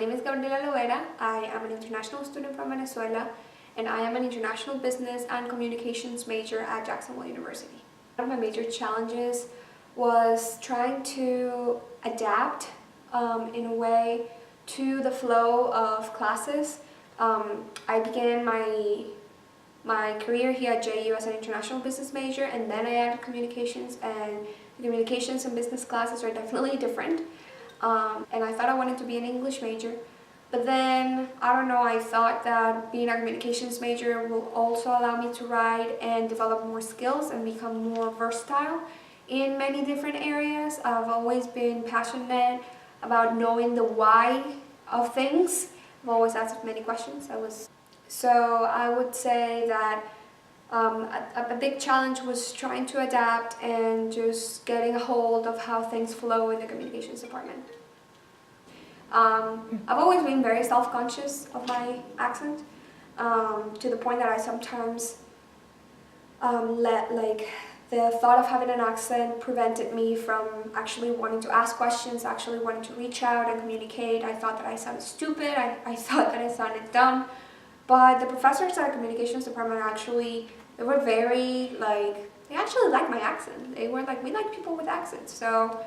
name is Gabriela Lovera. I am an international student from Venezuela, and I am an international business and communications major at Jacksonville University. One of my major challenges was trying to adapt in a way to the flow of classes. I began my career here at JU as an international business major, and then I added communications, and the communications and business classes are definitely different. And I thought I wanted to be an English major, but then, I don't know, I thought that being a communications major will also allow me to write and develop more skills and become more versatile in many different areas. I've always been passionate about knowing the why of things. I've always asked many questions. So I would say that a big challenge was trying to adapt and just getting a hold of how things flow in the communications department. I've always been very self-conscious of my accent, to the point that I sometimes the thought of having an accent prevented me from actually wanting to ask questions, actually wanting to reach out and communicate. I thought that I sounded stupid, I thought that I sounded dumb, but the professors at the communications department they were very they actually liked my accent. They were like, we like people with accents. So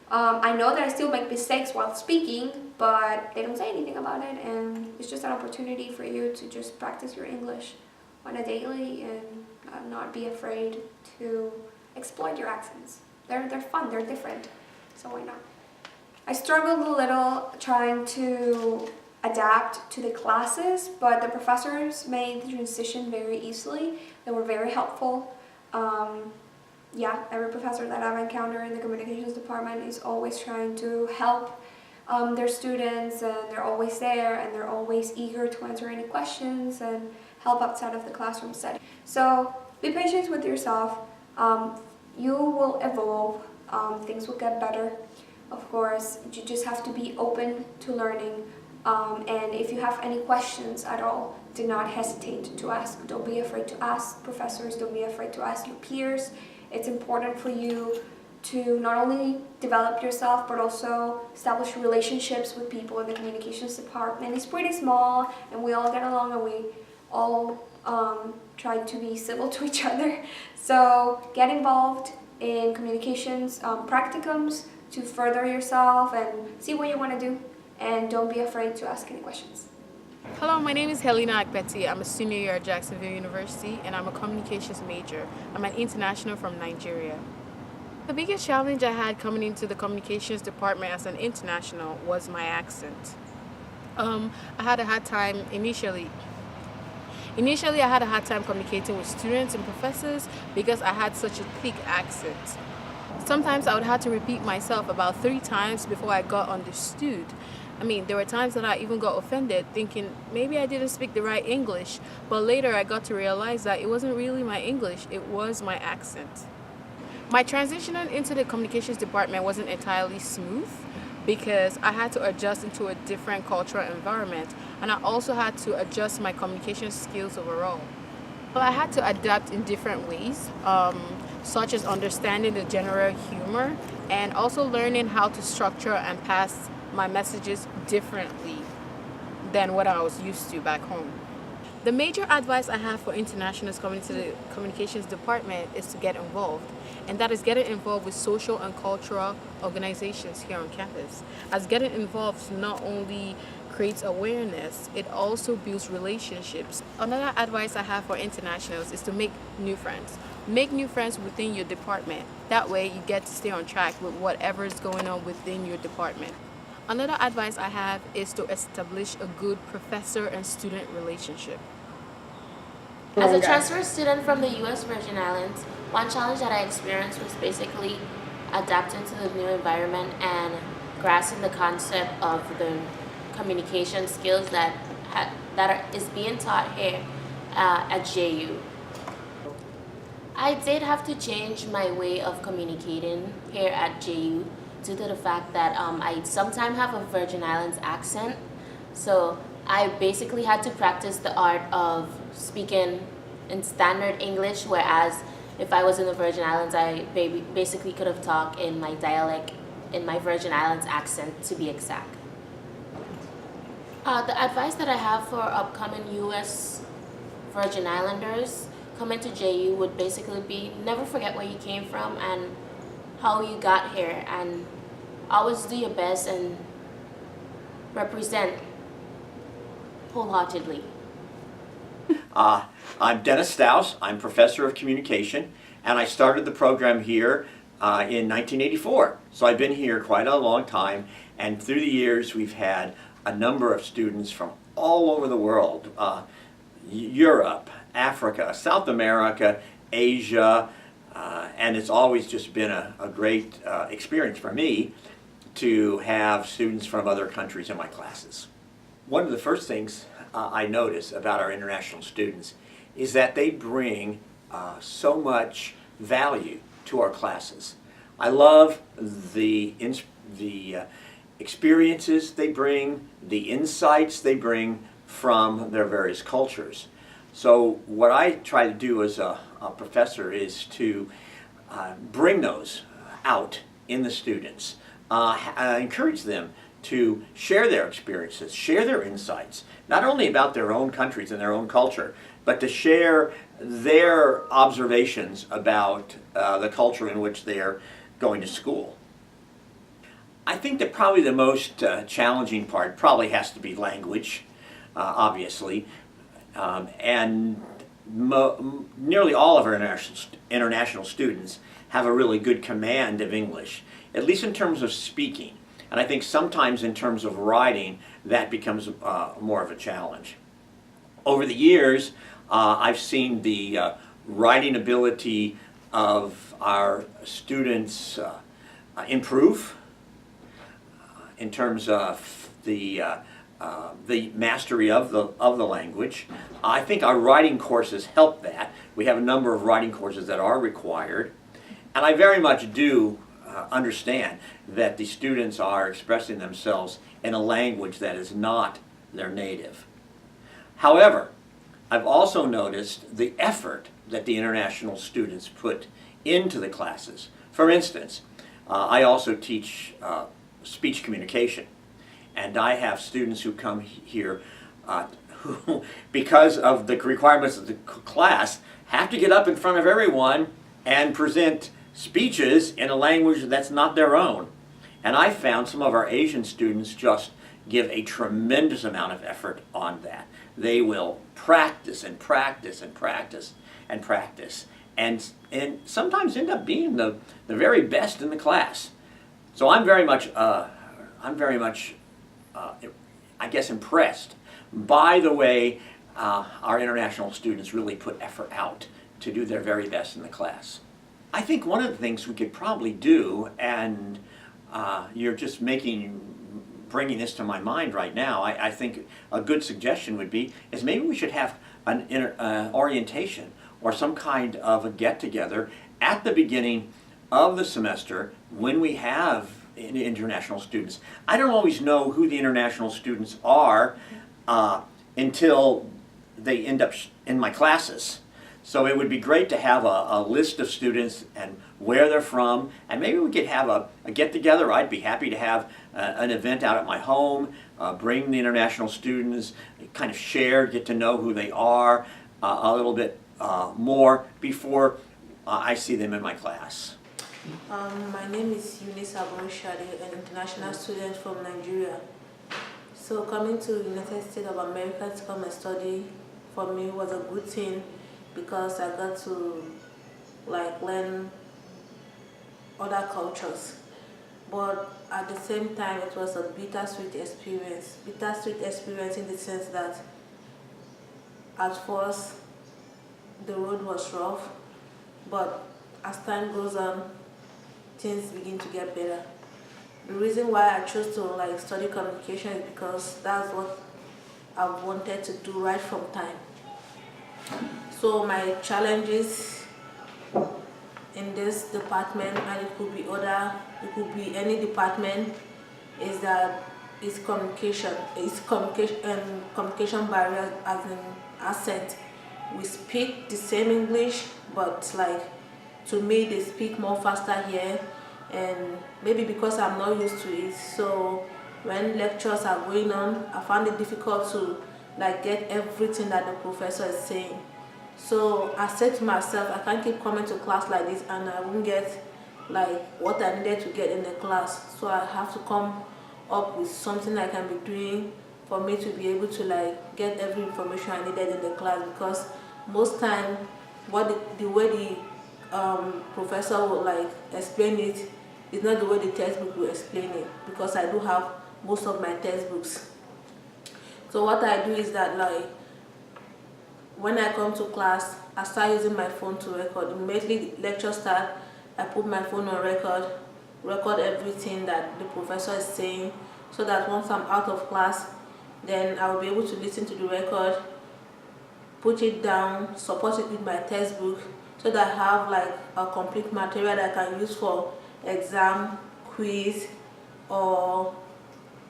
I know that I still make mistakes while speaking, but they don't say anything about it, and it's just an opportunity for you to just practice your English on a daily and not be afraid to exploit your accents. They're fun, they're different, so why not? I struggled a little trying to adapt to the classes, but the professors made the transition very easily. They were very helpful. Yeah, every professor that I've encountered in the communications department is always trying to help their students, and they're always there, and they're always eager to answer any questions and help outside of the classroom setting. So be patient with yourself. You will evolve. Things will get better. Of course, you just have to be open to learning. And if you have any questions at all, do not hesitate to ask. Don't be afraid to ask professors. Don't be afraid to ask your peers. It's important for you to not only develop yourself, but also establish relationships with people in the communications department. It's pretty small, and we all get along, and we all try to be civil to each other. So get involved in communications practicums to further yourself and see what you want to do, and don't be afraid to ask any questions. Hello, my name is Helena Akpeti. I'm a senior year at Jacksonville University, and I'm a communications major. I'm an international from Nigeria. The biggest challenge I had coming into the communications department as an international was my accent. I had a hard time initially. I had a hard time communicating with students and professors because I had such a thick accent. Sometimes I would have to repeat myself about 3 times before I got understood. There were times that I even got offended, thinking maybe I didn't speak the right English, but later I got to realize that it wasn't really my English, it was my accent. My transition into the communications department wasn't entirely smooth because I had to adjust into a different cultural environment, and I also had to adjust my communication skills overall. Well, I had to adapt in different ways, such as understanding the general humor and also learning how to structure and pass my messages differently than what I was used to back home. The major advice I have for internationals coming to the communications department is to get involved, and that is getting involved with social and cultural organizations here on campus. As getting involved not only creates awareness, it also builds relationships. Another advice I have for internationals is to make new friends. Make new friends within your department. That way you get to stay on track with whatever is going on within your department. Another advice I have is to establish a good professor and student relationship. As a transfer student from the U.S. Virgin Islands, one challenge that I experienced was basically adapting to the new environment and grasping the concept of the communication skills that is being taught here at JU. I did have to change my way of communicating here at JU due to the fact that I sometimes have a Virgin Islands accent. So I basically had to practice the art of speaking in standard English, whereas if I was in the Virgin Islands, I basically could have talked in my dialect, in my Virgin Islands accent to be exact. The advice that I have for upcoming U.S. Virgin Islanders coming to JU would basically be never forget where you came from and how you got here, and always do your best and represent wholeheartedly. I'm Dennis Staus. I'm professor of communication, and I started the program here in 1984. So I've been here quite a long time, and through the years we've had a number of students from all over the world, Europe, Africa, South America, Asia, and it's always just been a great experience for me to have students from other countries in my classes. One of the first things I notice about our international students is that they bring so much value to our classes. I love the experiences they bring, the insights they bring from their various cultures. So what I try to do as a professor is to bring those out in the students, encourage them to share their experiences, share their insights, not only about their own countries and their own culture, but to share their observations about the culture in which they are going to school. I think that probably the most challenging part probably has to be language, obviously, and nearly all of our international students have a really good command of English, at least in terms of speaking. And I think sometimes in terms of writing, that becomes more of a challenge. Over the years, I've seen the writing ability of our students improve in terms of the mastery of the language. I think our writing courses help that. We have a number of writing courses that are required, and I very much do understand that the students are expressing themselves in a language that is not their native. However, I've also noticed the effort that the international students put into the classes. For instance, I also teach speech communication, and I have students who come here who, because of the requirements of the class, have to get up in front of everyone and present speeches in a language that's not their own. And I found some of our Asian students just give a tremendous amount of effort on that. They will practice and practice and practice and practice, and sometimes end up being the very best in the class. So I'm very much I guess impressed by the way our international students really put effort out to do their very best in the class. I think one of the things we could probably do, and you're just bringing this to my mind right now, I think a good suggestion would be, is maybe we should have an orientation or some kind of a get-together at the beginning of the semester when we have international students. I don't always know who the international students are until they end up in my classes. So it would be great to have a list of students and where they're from, and maybe we could have a get-together. I'd be happy to have an event out at my home, bring the international students, kind of share, get to know who they are a little bit more before I see them in my class. My name is Eunice Abonshade, an international student from Nigeria. So coming to the United States of America to come and study for me was a good thing, because I got to learn other cultures. But at the same time, it was a bittersweet experience. Bittersweet experience in the sense that at first the road was rough, but as time goes on, things begin to get better. The reason why I chose to study communication is because that's what I wanted to do right from time. So my challenges in this department, and it could be any department, is that communication barrier as an accent. We speak the same English, but to me they speak more faster here, and maybe because I'm not used to it, so when lectures are going on, I found it difficult to like get everything that the professor is saying. So I said to myself, I can't keep coming to class like this and I won't get like what I needed to get in the class. So I have to come up with something I can be doing for me to be able to like get every information I needed in the class, because most time the way the professor would like explain it is not the way the textbook will explain it, because I do have most of my textbooks. So what I do is that like when I come to class, I start using my phone to record. Immediately lecture start, I put my phone on record everything that the professor is saying, so that once I'm out of class, then I will be able to listen to the record, put it down, support it with my textbook, so that I have like a complete material that I can use for exam, quiz, or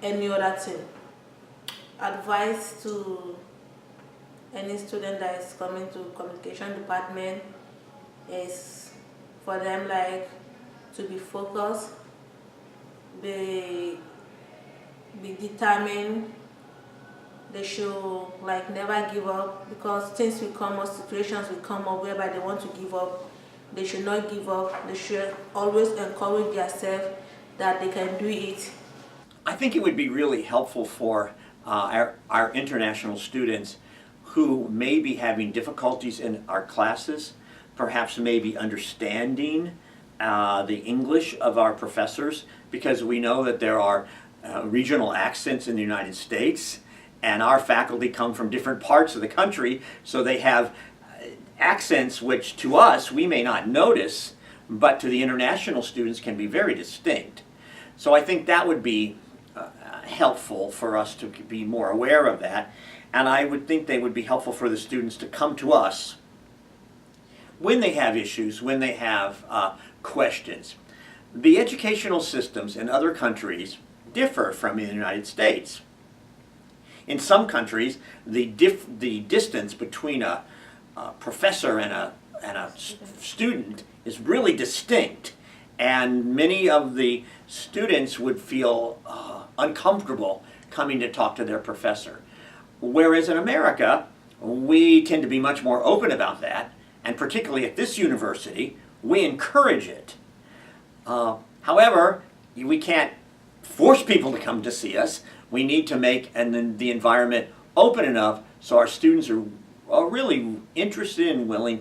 any other thing. Advice to any student that is coming to communication department is for them like to be focused, be determined. They should like never give up, because things will come up, situations will come up whereby they want to give up. They should not give up. They should always encourage themselves that they can do it. I think it would be really helpful for our international students who may be having difficulties in our classes, perhaps maybe understanding the English of our professors, because we know that there are regional accents in the United States, and our faculty come from different parts of the country, so they have accents which to us we may not notice, but to the international students can be very distinct. So I think that would be helpful for us to be more aware of that, and I would think they would be helpful for the students to come to us when they have issues, when they have questions. The educational systems in other countries differ from the United States. In some countries, the distance between a professor and a student is really distinct, and many of the students would feel uncomfortable coming to talk to their professor. Whereas in America, we tend to be much more open about that, and particularly at this university, we encourage it. However, we can't force people to come to see us. We need to make the environment open enough so our students are really interested and willing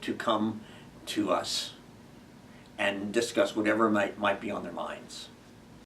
to come to us and discuss whatever might be on their minds.